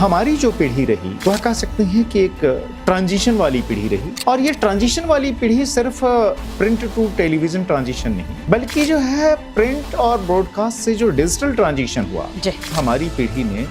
हमारी जो पीढ़ी रही वह कह सकते हैं कि एक ट्रांजिशन वाली पीढ़ी रही, और ये ट्रांजिशन वाली पीढ़ी सिर्फ प्रिंट टू टेलीविजन ट्रांजिशन नहीं, बल्कि जो है प्रिंट और ब्रॉडकास्ट से जो डिजिटल ट्रांजिशन हुआ, हमारी पीढ़ी ने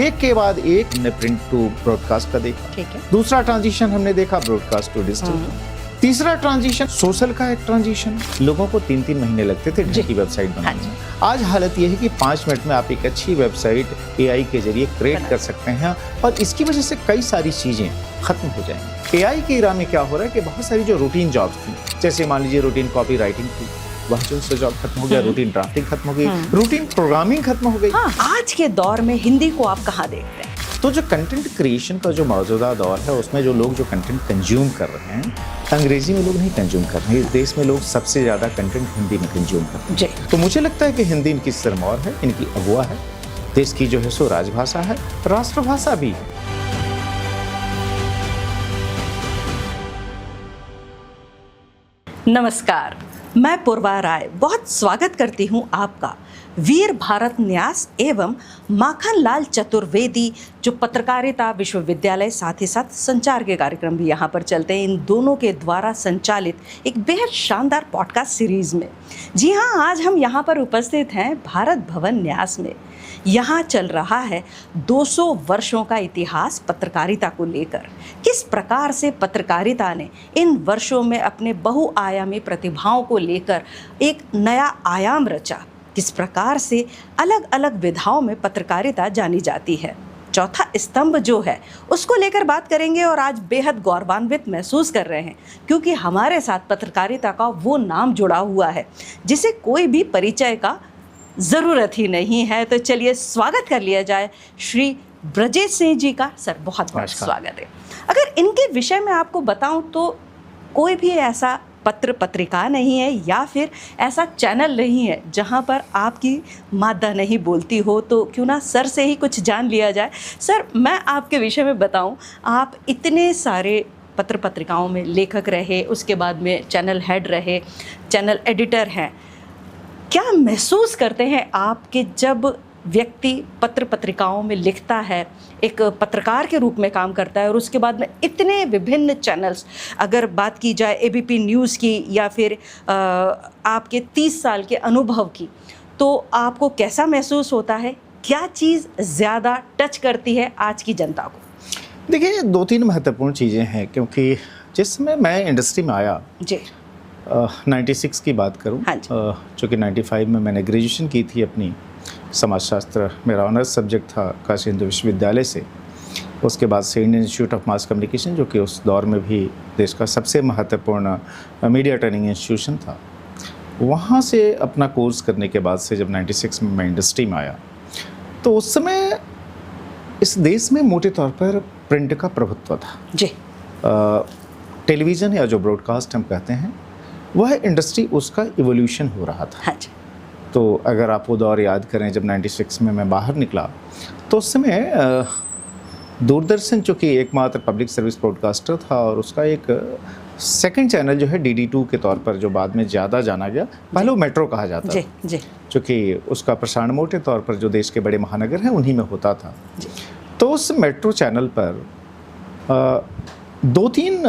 एक के बाद एक हमने प्रिंट टू ब्रॉडकास्ट का देखा। ठीक है। दूसरा ट्रांजिशन हमने देखा ब्रॉडकास्ट टू डिजिटल। तीसरा ट्रांजिशन सोशल का एक ट्रांजिशन, लोगों को 3-3 महीने लगते थे ढंग की वेबसाइट बनाने में। आज हालत यह है कि 5 मिनट में आप एक अच्छी वेबसाइट एआई के जरिए क्रिएट कर सकते हैं, और इसकी वजह से कई सारी चीजें खत्म हो जाएंगी। एआई की एरा में क्या हो रहा है कि बहुत सारी जो रूटीन जॉब्स थी, जैसे मान लीजिए रूटीन कॉपी राइटिंग थी, वह जो जॉब खत्म हो गया, रूटीन ड्राफ्टिंग खत्म हो गई, रूटीन प्रोग्रामिंग खत्म हो गई। आज के दौर में हिंदी को आप कहाँ देखते हैं? तो जो कंटेंट क्रिएशन का जो मौजूदा दौर है, उसमें जो लोग जो कंटेंट कंज्यूम कर रहे हैं, अंग्रेजी में लोग नहीं कंज्यूम कर रहे हैं। इस देश में लोग सबसे ज्यादा कंटेंट हिंदी में कंज्यूम करते हैं। तो मुझे लगता है कि हिंदी इनकी सिरमौर है, इनकी अगुआ है, देश की जो है सो राजभाषा है, राष्ट्रभाषा भी है। नमस्कार, मैं पूर्वा राय बहुत स्वागत करती हूं आपका वीर भारत न्यास एवं माखनलाल चतुर्वेदी जो पत्रकारिता विश्वविद्यालय, साथ ही साथ संचार के कार्यक्रम भी यहाँ पर चलते हैं, इन दोनों के द्वारा संचालित एक बेहद शानदार पॉडकास्ट सीरीज़ में। जी हाँ, आज हम यहाँ पर उपस्थित हैं भारत भवन न्यास में। यहाँ चल रहा है 200 वर्षों का इतिहास पत्रकारिता को लेकर। किस प्रकार से पत्रकारिता ने इन वर्षों में अपने बहुआयामी प्रतिभाओं को लेकर एक नया आयाम रचा, किस प्रकार से अलग अलग विधाओं में पत्रकारिता जानी जाती है। चौथा स्तंभ जो है उसको लेकर बात करेंगे, और आज बेहद गौरवान्वित महसूस कर रहे हैं क्योंकि हमारे साथ पत्रकारिता का वो नाम जुड़ा हुआ है जिसे कोई भी परिचय का ज़रूरत ही नहीं है। तो चलिए स्वागत कर लिया जाए श्री ब्रजेश सिंह जी का। सर, बहुत बहुत स्वागत है। अगर इनके विषय में आपको बताऊं तो कोई भी ऐसा पत्र पत्रिका नहीं है या फिर ऐसा चैनल नहीं है जहां पर आपकी मादा नहीं बोलती हो, तो क्यों ना सर से ही कुछ जान लिया जाए। सर, मैं आपके विषय में बताऊं, आप इतने सारे पत्र पत्रिकाओं में लेखक रहे, उसके बाद में चैनल हेड रहे, चैनल एडिटर हैं। क्या महसूस करते हैं आप कि जब व्यक्ति पत्र पत्रिकाओं में लिखता है, एक पत्रकार के रूप में काम करता है, और उसके बाद में इतने विभिन्न चैनल्स, अगर बात की जाए एबीपी न्यूज़ की या फिर आपके 30 साल के अनुभव की, तो आपको कैसा महसूस होता है? क्या चीज़ ज़्यादा टच करती है आज की जनता को? देखिए, 2-3 महत्वपूर्ण चीज़ें हैं, क्योंकि जिस समय मैं इंडस्ट्री में आया जी 96 की बात करूं, चूँकि 95 में मैंने ग्रेजुएशन की थी अपनी, समाजशास्त्र मेरा ऑनर्स सब्जेक्ट था काशी हिंदू विश्वविद्यालय से। उसके बाद से Indian institute of mass communication, जो कि उस दौर में भी देश का सबसे महत्वपूर्ण मीडिया ट्रेनिंग इंस्टीट्यूशन था, वहाँ से अपना कोर्स करने के बाद से जब 96 में मैं इंडस्ट्री में आया, तो उस समय इस देश में मोटे तौर पर प्रिंट का प्रभुत्व था जी। टेलीविज़न या जो ब्रॉडकास्ट हम कहते हैं, वह इंडस्ट्री, उसका इवोल्यूशन हो रहा था। हाँ जी। तो अगर आप वो दौर याद करें जब 96 में मैं बाहर निकला, तो उस समय दूरदर्शन चूँकि एकमात्र पब्लिक सर्विस ब्रॉडकास्टर था, और उसका एक सेकंड चैनल जो है DD2 के तौर पर, जो बाद में ज़्यादा जाना गया, पहले वो मेट्रो कहा जाता था, चूँकि उसका प्रसारण मोटे तौर पर जो देश के बड़े महानगर हैं उन्हीं में होता था। तो उस मेट्रो चैनल पर 2-3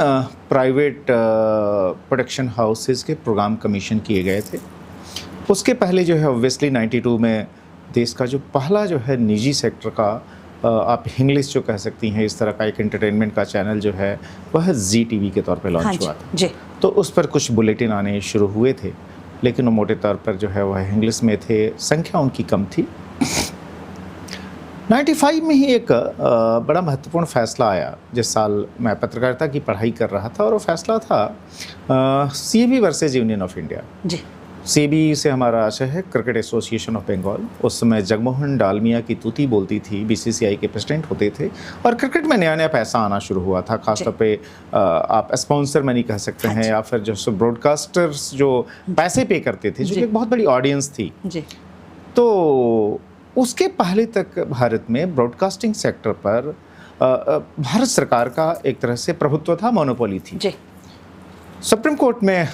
प्राइवेट प्रोडक्शन हाउसेस के प्रोग्राम कमीशन किए गए थे। उसके पहले जो है ऑब्वियसली 92 में देश का जो पहला जो है निजी सेक्टर का, आप इंग्लिश जो कह सकती हैं, इस तरह का एक एंटरटेनमेंट का चैनल जो है वह ZTV के तौर पे लॉन्च हुआ था। तो उस पर कुछ बुलेटिन आने शुरू हुए थे, लेकिन वो मोटे तौर पर जो है वह इंग्लिश में थे, संख्या उनकी कम थी। 95 में ही एक बड़ा महत्वपूर्ण फैसला आया, जिस साल मैं पत्रकारिता की पढ़ाई कर रहा था, और वो फैसला था CAB versus union of India. जी। CAB से हमारा आशय है क्रिकेट एसोसिएशन ऑफ बंगाल। उस समय जगमोहन डालमिया की तूती बोलती थी, BCCI के प्रेसिडेंट होते थे, और क्रिकेट में नया नया पैसा आना शुरू हुआ था, खासतौर पे आप स्पॉन्सर मनी कह सकते हैं, या फिर जो ब्रॉडकास्टर्स जो पैसे पे करते थे, जो एक बहुत बड़ी ऑडियंस थी। तो उसके पहले तक भारत में ब्रॉडकास्टिंग सेक्टर पर भारत सरकार का एक तरह से प्रभुत्व था, मोनोपोली थी। सुप्रीम कोर्ट में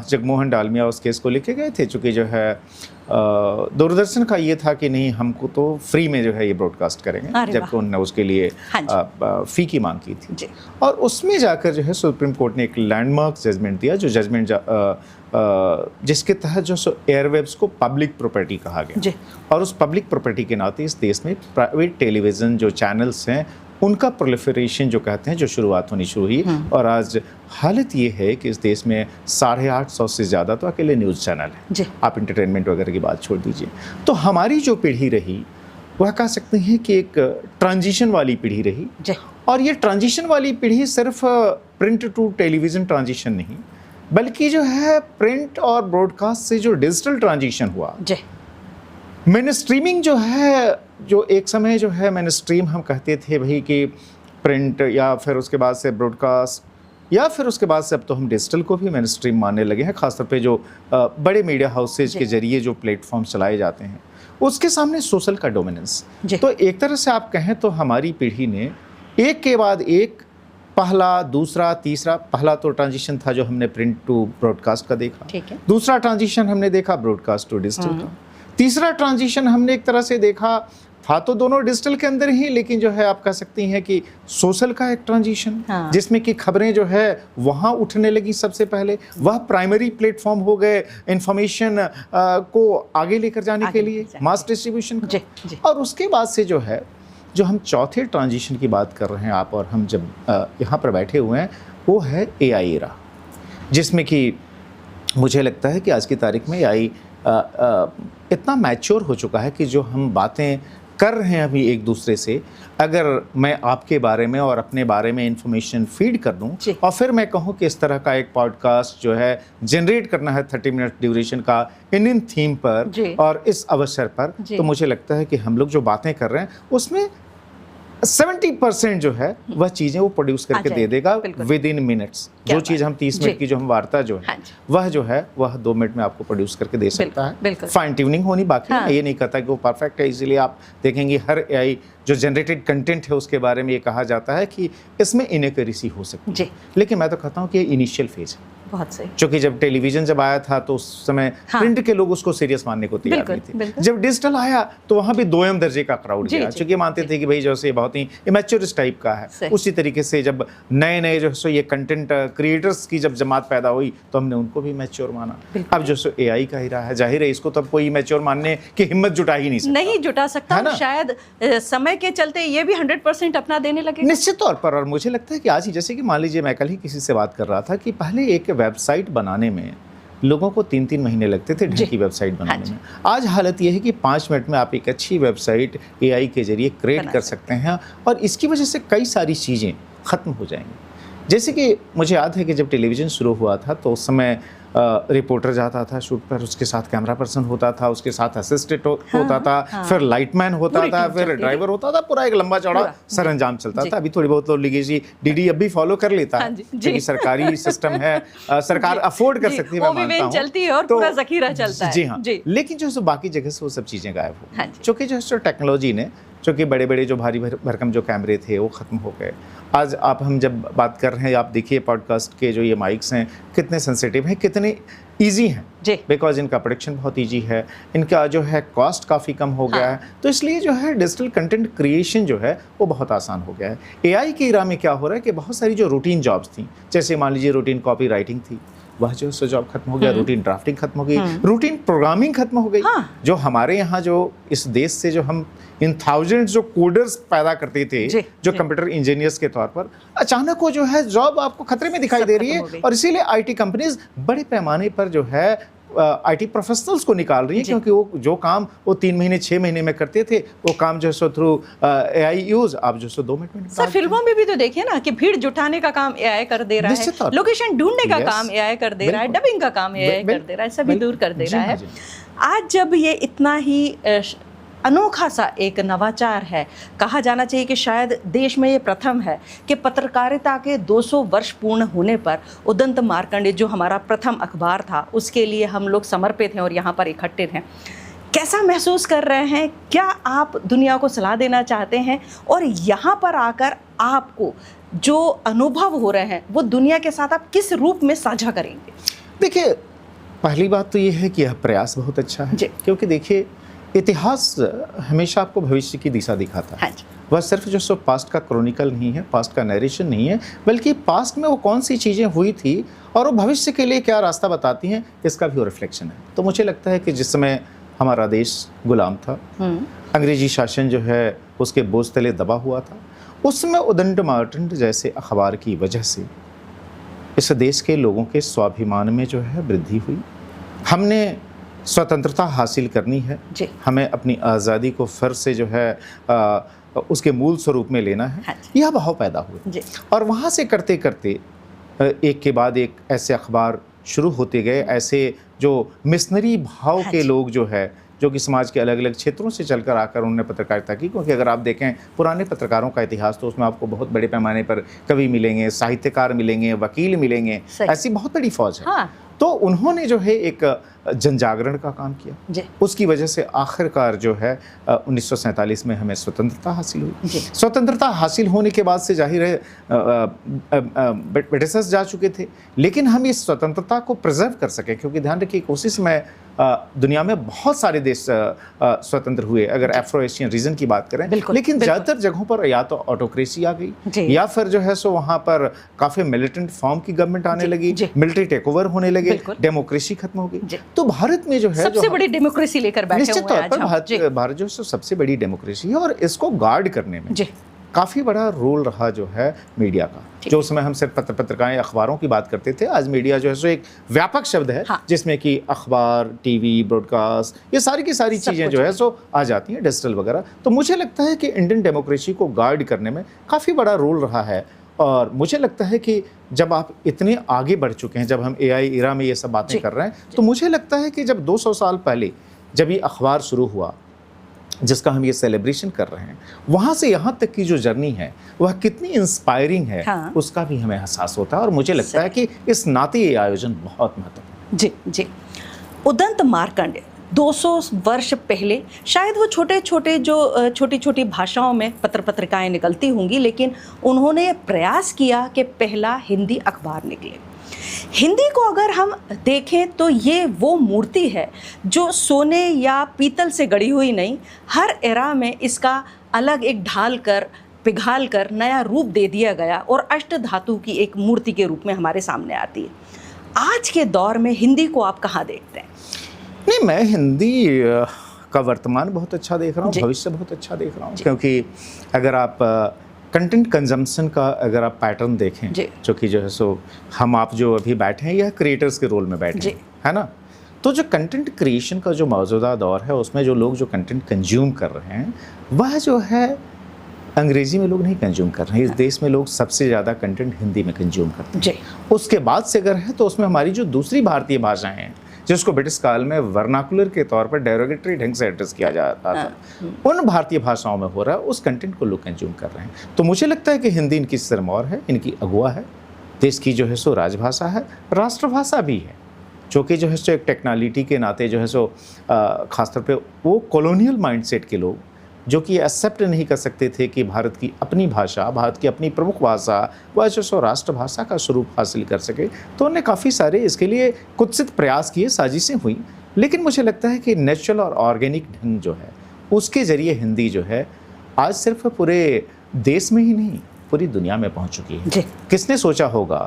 जगमोहन डालमिया उस केस को लेके गए थे, चूँकि जो है दूरदर्शन का ये था कि नहीं, हमको तो फ्री में जो है ये ब्रॉडकास्ट करेंगे, जबकि उन्होंने उसके लिए फ़ी की मांग की थी। और उसमें जाकर जो है सुप्रीम कोर्ट ने एक लैंडमार्क जजमेंट दिया, जो जजमेंट जिसके तहत जो एयरवेव्स को पब्लिक प्रॉपर्टी कहा गया, और उस पब्लिक प्रॉपर्टी के नाते इस देश में प्राइवेट टेलीविज़न जो चैनल्स हैं उनका प्रोलिफरेशन जो कहते हैं, जो शुरुआत होनी शुरू हुई। और आज हालत ये है कि इस देश में 850 से ज़्यादा तो अकेले न्यूज़ चैनल हैं, आप इंटरटेनमेंट वगैरह की बात छोड़ दीजिए। तो हमारी जो पीढ़ी रही वह कह सकते हैं कि एक ट्रांजिशन वाली पीढ़ी रही, और ये ट्रांजिशन वाली पीढ़ी सिर्फ प्रिंट टू टेलीविज़न ट्रांजिशन नहीं, बल्कि जो है प्रिंट और ब्रॉडकास्ट से जो डिजिटल ट्रांजिशन हुआ, मैन स्ट्रीमिंग जो है, जो एक समय जो है मैन स्ट्रीम हम कहते थे भाई कि प्रिंट या फिर उसके बाद से ब्रॉडकास्ट या फिर उसके बाद से अब तो हम डिजिटल को भी मैन स्ट्रीम मानने लगे हैं, खासतौर पे जो बड़े मीडिया हाउसेज के जरिए जो प्लेटफॉर्म चलाए जाते हैं उसके सामने सोशल का डोमिनेंस। तो एक तरह से आप कहें तो हमारी पीढ़ी ने एक के बाद एक, पहला, दूसरा, तीसरा, पहला तो ट्रांजिशन था जो हमने प्रिंट टू ब्रॉडकास्ट का देखा, दूसरा ट्रांजिशन हमने देखा ब्रॉडकास्ट टू डिजिटल का, तीसरा ट्रांजिशन हमने एक तरह से देखा था तो दोनों डिजिटल के अंदर ही, लेकिन जो है आप कह सकती हैं कि सोशल का एक ट्रांजिशन, जिसमें कि खबरें जो है वहाँ उठने लगी सबसे पहले, वह प्राइमरी प्लेटफॉर्म हो गए इंफॉर्मेशन को आगे लेकर जाने के लिए, मास डिस्ट्रीब्यूशन का। और उसके बाद से जो है, जो हम चौथे ट्रांजिशन की बात कर रहे हैं आप और हम जब यहाँ पर बैठे हुए हैं, वो है AI एरा, जिसमें कि मुझे लगता है कि आज की तारीख में AI इतना मैच्योर हो चुका है कि जो हम बातें कर रहे हैं अभी एक दूसरे से, अगर मैं आपके बारे में और अपने बारे में इंफॉर्मेशन फीड कर दूं और फिर मैं कहूं कि इस तरह का एक पॉडकास्ट जो है जनरेट करना है 30 मिनट ड्यूरेशन का इन थीम पर और इस अवसर पर, तो मुझे लगता है कि हम लोग जो बातें कर रहे हैं उसमें 70% जो है वह चीज़ें वो प्रोड्यूस करके दे देगा विद इन मिनट्स। जो चीज़ हम 30 मिनट की जो हम वार्ता जो है वह जो है वह 2 मिनट में आपको प्रोड्यूस करके दे सकता है। फाइन ट्यूनिंग होनी बाकी है, ये नहीं कहता कि वो परफेक्ट है, इसीलिए आप देखेंगे हर AI जो जनरेटेड कंटेंट है उसके बारे में ये कहा जाता है कि इसमें इनएक्यूरेसी हो सकती है, लेकिन मैं तो कहता हूँ कि ये इनिशियल फेज है। बहुत सही। क्योंकि जब टेलीविजन जब आया था तो उस समय प्रिंट के लोग उसको सीरियस मानने को तैयार नहीं थे। जब डिजिटल आया तो वहाँ भी दोयम दर्जे का क्राउड गया, क्योंकि मानते थे कि भाई जैसे बहुत ही इमेच्योरिस्ट टाइप का है। उसी तरीके से जब नए नए जो है ये कंटेंट क्रिएटर्स की जब जमात पैदा हुई तो हमने उनको भी मैच्योर माना। अब जो AI का ही रहा है, जाहिर है इसको तो अब कोई मैच्योर मानने की हिम्मत जुटा ही नहीं जुटा सकता, शायद समय के चलते ये भी 100% अपना देने लगे निश्चित तौर पर। और मुझे लगता है कि आज ही, जैसे कि मान लीजिए मैं कल ही किसी से बात कर रहा था कि पहले एक वेबसाइट बनाने में लोगों को 3-3 महीने लगते थे ढंग की वेबसाइट बनाने में। आज हालत ये है कि 5 मिनट में आप एक अच्छी वेबसाइट AI के जरिए क्रिएट कर सकते हैं और इसकी वजह से कई सारी चीज़ें ख़त्म हो जाएंगी। जैसे कि मुझे याद है कि जब टेलीविज़न शुरू हुआ था तो उस समय रिपोर्टर जाता था शूट पर, उसके साथ कैमरा पर्सन होता था, उसके साथ असिस्टेंट होता था, फिर लाइटमैन होता था, फिर ड्राइवर होता था, पूरा एक लंबा चौड़ा सरंजाम चलता था। अभी थोड़ी बहुत लोग लीजिए DD अब भी फॉलो कर लेता है क्योंकि सरकारी सिस्टम है, सरकार अफोर्ड कर सकती है, मैं मानता हूँ, चलती है और पूरा ज़खीरा चलता है। जी हाँ, लेकिन जो बाकी जगह से वो सब चीज़ें गायब हो गई, क्योंकि जो टेक्नोलॉजी ने, क्योंकि बड़े बड़े जो भारी भरकम जो कैमरे थे वो ख़त्म हो गए। आज हम जब बात कर रहे हैं, आप देखिए पॉडकास्ट के जो ये माइक्स हैं कितने सेंसिटिव हैं, कितने इजी हैं, बिकॉज इनका प्रोडक्शन बहुत इजी है, इनका जो है कॉस्ट काफ़ी कम हो गया है, तो इसलिए जो है डिजिटल कंटेंट क्रिएशन जो है वो बहुत आसान हो गया है। AI की एरा में क्या हो रहा है कि बहुत सारी जो रूटीन जॉब्स थी, जैसे मान लीजिए रूटीन कॉपी राइटिंग थी, वह जो है जॉब खत्म हो गया, रूटीन ड्राफ्टिंग खत्म हो गई, रूटीन प्रोग्रामिंग खत्म हो गई। जो हमारे यहाँ जो इस देश से जो हम इन थाउजेंड्स जो कोडर्स पैदा करते थे जो कंप्यूटर इंजीनियर्स के तौर पर, अचानक वो जो है जॉब आपको खतरे में दिखाई दे रही है, और इसीलिए IT कंपनीज बड़े पैमाने पर जो है IT प्रोफेशनल्स को निकाल रही है, क्योंकि वो जो काम वो 3 महीने 6 महीने में करते थे वो काम जो है थ्रू AI यूज आप जो है 2 मिनट में। सर फिल्मों में भी तो देखिए ना कि भीड़ जुटाने का काम AI कर दे रहा है, लोकेशन ढूंढने का काम AI कर दे रहा है, डबिंग का काम AI कर दे रहा है, सभी दूर कर दे रहा है। आज जब ये इतना ही अनोखा सा एक नवाचार है, कहा जाना चाहिए कि शायद देश में ये प्रथम है कि पत्रकारिता के 200 वर्ष पूर्ण होने पर उदंत मार्कंडेय जो हमारा प्रथम अखबार था उसके लिए हम लोग समर्पित हैं और यहाँ पर इकट्ठे हैं। कैसा महसूस कर रहे हैं? क्या आप दुनिया को सलाह देना चाहते हैं? और यहाँ पर आकर आपको जो अनुभव हो रहे हैं वो दुनिया के साथ आप किस रूप में साझा करेंगे? देखिए, पहली बात तो ये है कि यह प्रयास बहुत अच्छा है, क्योंकि देखिए इतिहास हमेशा आपको भविष्य की दिशा दिखाता है। वह सिर्फ जो सो पास्ट का क्रॉनिकल नहीं है, पास्ट का नरेशन नहीं है, बल्कि पास्ट में वो कौन सी चीज़ें हुई थी और वो भविष्य के लिए क्या रास्ता बताती हैं, इसका भी वो रिफ्लेक्शन है। तो मुझे लगता है कि जिस समय हमारा देश गुलाम था, अंग्रेजी शासन जो है उसके बोझ तले दबा हुआ था, उस समय उदंड मार्टंड जैसे अखबार की वजह से इस देश के लोगों के स्वाभिमान में जो है वृद्धि हुई। हमने स्वतंत्रता हासिल करनी है, हमें अपनी आज़ादी को फिर से जो है उसके मूल स्वरूप में लेना है, यह भाव पैदा हुए। और वहाँ से करते करते एक के बाद एक ऐसे अखबार शुरू होते गए, ऐसे जो मिशनरी भाव के लोग जो है, जो कि समाज के अलग अलग क्षेत्रों से चलकर आकर उन्होंने पत्रकारिता की। क्योंकि अगर आप देखें पुराने पत्रकारों का इतिहास, तो उसमें आपको बहुत बड़े पैमाने पर कवि मिलेंगे, साहित्यकार मिलेंगे, वकील मिलेंगे, ऐसी बहुत बड़ी फौज है। तो उन्होंने जो है एक जन जागरण का काम किया, उसकी वजह से आखिरकार जो है 1947 में हमें स्वतंत्रता हासिल हुई। स्वतंत्रता हासिल होने के बाद से जाहिर है ब्रिटिशर्स जा चुके थे, लेकिन हम इस स्वतंत्रता को प्रिजर्व कर सके, क्योंकि ध्यान रखिए कोशिश में दुनिया में बहुत सारे देश स्वतंत्र हुए, अगर एफ्रो एशियन रीजन की बात करें, लेकिन ज़्यादातर जगहों पर या तो ऑटोक्रेसी आ गई, या फिर जो है सो वहाँ पर काफ़ी मिलिटेंट फॉर्म की गवर्नमेंट आने लगी, मिलिट्री टेक ओवर होने लगे, डेमोक्रेसी खत्म हो गई। तो भारत में जो है सबसे बड़ी डेमोक्रेसी लेकर बैठे निश्चित तौर पर भारत जो है सबसे बड़ी डेमोक्रेसी है, और इसको गार्ड करने में काफ़ी बड़ा रोल रहा जो है मीडिया का। जो उसमें हम सिर्फ पत्रिकाएं अखबारों की बात करते थे, आज मीडिया जो है सो एक व्यापक शब्द है, जिसमें कि अखबार, टीवी, ब्रॉडकास्ट, ये सारी की सारी चीज़ें जो है सो आ जाती हैं, डिजिटल वगैरह। तो मुझे लगता है कि इंडियन डेमोक्रेसी को गार्ड करने में काफ़ी बड़ा रोल रहा है। और मुझे लगता है कि जब आप इतने आगे बढ़ चुके हैं, जब हम AI एरा में ये सब बातें कर रहे हैं, तो मुझे लगता है कि जब 200 साल पहले जब ये अखबार शुरू हुआ, जिसका हम ये सेलिब्रेशन कर रहे हैं, वहाँ से यहाँ तक की जो जर्नी है वह कितनी इंस्पायरिंग है, उसका भी हमें एहसास होता है। और मुझे लगता है कि इस नाते ये आयोजन बहुत महत्वपूर्ण। जी। उदंत मार्कंड 200 वर्ष पहले शायद वो छोटी छोटी भाषाओं में पत्रिकाएं निकलती होंगी, लेकिन उन्होंने प्रयास किया कि पहला हिंदी अखबार निकले। हिंदी को अगर हम देखें तो ये वो मूर्ति है जो सोने या पीतल से गढ़ी हुई नहीं, हर एरा में इसका अलग एक ढाल कर पिघाल कर नया रूप दे दिया गया और अष्ट धातु की एक मूर्ति के रूप में हमारे सामने आती है। आज के दौर में हिंदी को आप कहाँ देखते हैं? नहीं, मैं हिंदी का वर्तमान बहुत अच्छा देख रहा हूँ, भविष्य बहुत अच्छा देख रहा हूँ, क्योंकि अगर आप कंटेंट कंजम्पशन का अगर आप पैटर्न देखें, जो कि जो है सो हम आप जो अभी बैठे हैं, यह क्रिएटर्स के रोल में बैठे हैं, है ना। तो जो कंटेंट क्रिएशन का जो मौजूदा दौर है, उसमें जो लोग जो कंटेंट कंज्यूम कर रहे हैं, वह जो है अंग्रेजी में लोग नहीं कंज्यूम कर रहे हैं। इस देश में लोग सबसे ज़्यादा कंटेंट हिंदी में कंज्यूम करते हैं। उसके बाद से अगर है तो उसमें हमारी जो दूसरी भारतीय भाषाएं हैं, जिसको ब्रिटिश काल में वर्नाकुलर के तौर पर डेरोगेटरी ढंग से एड्रेस किया जाता था, उन भारतीय भाषाओं में हो रहा है, उस कंटेंट को लोग कंज्यूम कर रहे हैं। तो मुझे लगता है कि हिंदी इनकी सिरमौर है, इनकी अगुआ है, देश की जो है सो राजभाषा है, राष्ट्रभाषा भी है, जो कि जो है सो एक टेक्नोलॉजी के नाते जो है सो खासतौर पे वो कॉलोनियल माइंडसेट के लोग जो कि एक्सेप्ट नहीं कर सकते थे कि भारत की अपनी भाषा, भारत की अपनी प्रमुख भाषा वह जो सो राष्ट्रभाषा का स्वरूप हासिल कर सके, तो उन्होंने काफ़ी सारे इसके लिए कुत्सित प्रयास किए, साजिशें हुई। लेकिन मुझे लगता है कि नेचुरल और ऑर्गेनिक ढंग जो है उसके ज़रिए हिंदी जो है आज सिर्फ पूरे देश में ही नहीं पूरी दुनिया में पहुँच चुकी है। किसने सोचा होगा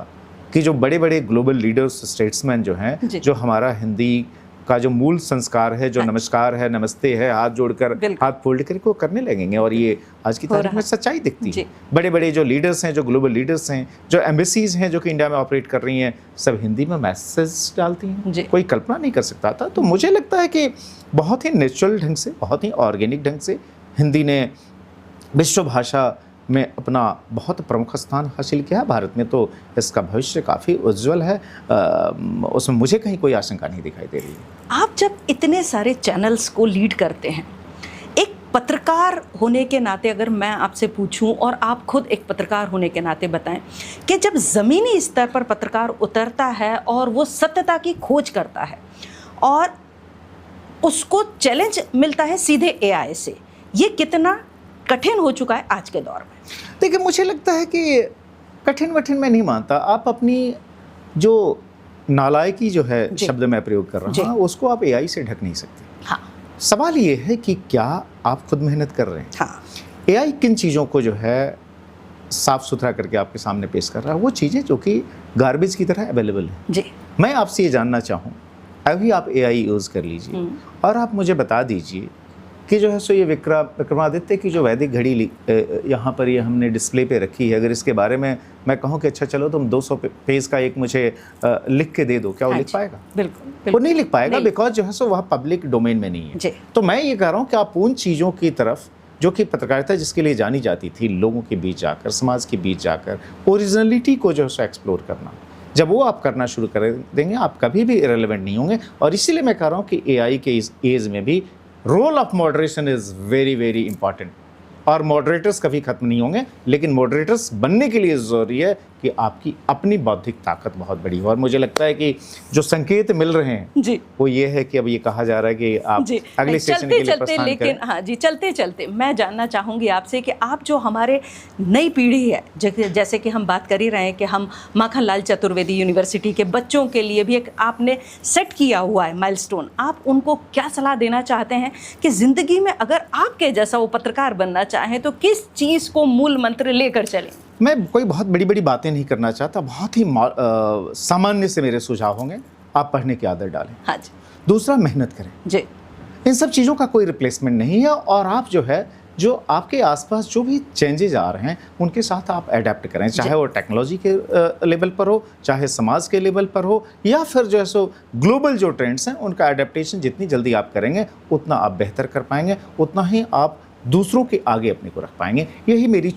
कि जो बड़े बड़े ग्लोबल लीडर्स, स्टेट्समैन जो हैं, जो हमारा हिंदी का जो मूल संस्कार है, जो नमस्कार है, नमस्ते है, हाथ जोड़कर, हाथ फोल्ड करके वो करने लगेंगे, और ये आज की तारीख में सच्चाई दिखती है। बड़े बड़े जो लीडर्स हैं, जो ग्लोबल लीडर्स हैं, जो एम्बेसीज हैं जो कि इंडिया में ऑपरेट कर रही हैं, सब हिंदी में मैसेज डालती हैं, कोई कल्पना नहीं कर सकता था। तो मुझे लगता है कि बहुत ही नेचुरल ढंग से, बहुत ही ऑर्गेनिक ढंग से हिंदी ने विश्व भाषा में अपना बहुत प्रमुख स्थान हासिल किया। भारत में तो इसका भविष्य काफ़ी उज्जवल है, उसमें मुझे कहीं कोई आशंका नहीं दिखाई दे रही है। आप जब इतने सारे चैनल्स को लीड करते हैं, एक पत्रकार होने के नाते अगर मैं आपसे पूछूं और आप खुद एक पत्रकार होने के नाते बताएं कि जब ज़मीनी स्तर पर पत्रकार उतरता है और वो सत्यता की खोज करता है और उसको चैलेंज मिलता है सीधे एआई से। ये कितना कठिन हो चुका है आज के दौर में? देखिए, मुझे लगता है कि कठिन वठिन मैं नहीं मानता। आप अपनी जो नालायकी जो है शब्द मैं प्रयोग कर रहा हूँ उसको आप एआई से ढक नहीं सकते। हाँ। सवाल ये है कि क्या आप खुद मेहनत कर रहे हैं? हाँ। एआई किन चीज़ों को जो है साफ सुथरा करके आपके सामने पेश कर रहा है, वो चीज़ें जो कि गार्बेज की तरह अवेलेबल है। जी। मैं आपसे ये जानना चाहूँ, अभी आप एआई यूज़ कर लीजिए और आप मुझे बता दीजिए कि जो है सो ये विक्रमादित्य की जो वैदिक घड़ी यहाँ पर ये हमने डिस्प्ले पे रखी है, अगर इसके बारे में मैं कहूँ कि अच्छा चलो तुम 200 पेज का एक मुझे लिख के दे दो, क्या वो लिख पाएगा? बिल्कुल वो नहीं लिख पाएगा, बिकॉज जो है सो वह पब्लिक डोमेन में नहीं है। तो मैं ये कह रहा हूँ कि आप उन चीज़ों की तरफ जो कि पत्रकारिता जिसके लिए जानी जाती थी, लोगों के बीच जाकर, समाज के बीच जाकर ओरिजिनलिटी को जो है सो एक्सप्लोर करना, जब वो आप करना शुरू कर देंगे आप कभी भी इरेलेवेंट नहीं होंगे। और इसीलिए मैं कह रहा हूँ कि एआई के इस एज में भी role of moderation is very very important. और मॉडरेटर्स कभी खत्म नहीं होंगे, लेकिन मॉडरेटर्स बनने के लिए ज़रूरी है कि आपकी अपनी बौद्धिक ताकत बहुत बड़ी हो। और मुझे लगता है कि जो संकेत मिल रहे हैं जी, वो ये है कि अब ये कहा जा रहा है कि आप जी, अगले सेशन के लिए प्रस्थान लेकिन करें। हाँ जी, चलते चलते मैं जानना चाहूँगी आपसे कि आप जो हमारे नई पीढ़ी है, जैसे कि हम बात कर ही रहे हैं कि हम माखनलाल चतुर्वेदी यूनिवर्सिटी के बच्चों के लिए भी एक आपने सेट किया हुआ है माइलस्टोन, आप उनको क्या सलाह देना चाहते हैं कि ज़िंदगी में अगर आपके जैसा वो पत्रकार बनना चाहें तो किस चीज़ को मूल मंत्र लेकर चलें? मैं कोई बहुत बड़ी बड़ी बातें नहीं करना चाहता, बहुत ही सामान्य से मेरे सुझाव होंगे। आप पढ़ने की आदत डालें। हाँ जी। दूसरा, मेहनत करें जी। इन सब चीज़ों का कोई रिप्लेसमेंट नहीं है। और आप जो है, जो आपके आसपास जो भी चेंजेस आ रहे हैं उनके साथ आप अडेप्ट करें, चाहे वो टेक्नोलॉजी के लेवल पर हो, चाहे समाज के लेवल पर हो, या फिर जो है सो ग्लोबल जो ट्रेंड्स हैं उनका अडेप्टेशन जितनी जल्दी आप करेंगे उतना आप बेहतर कर पाएंगे, उतना ही आप दूसरों के आगे अपने को रख पाएंगे। यही मेरी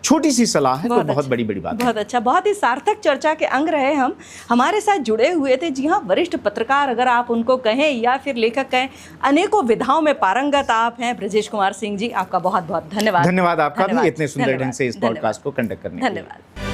छोटी सी सलाह है, तो बहुत बड़ी बड़ी बात है। बहुत अच्छा, बहुत ही सार्थक चर्चा के अंग रहे हम, हमारे साथ जुड़े हुए थे। जी हाँ, वरिष्ठ पत्रकार अगर आप उनको कहें या फिर लेखक कहें, अनेकों विधाओं में पारंगत आप हैं। ब्रजेश कुमार सिंह जी, आपका बहुत बहुत धन्यवाद। धन्यवाद आपका भी इतने सुंदर ढंग से इस पॉडकास्ट को कंडक्ट करने के लिए। धन्यवाद।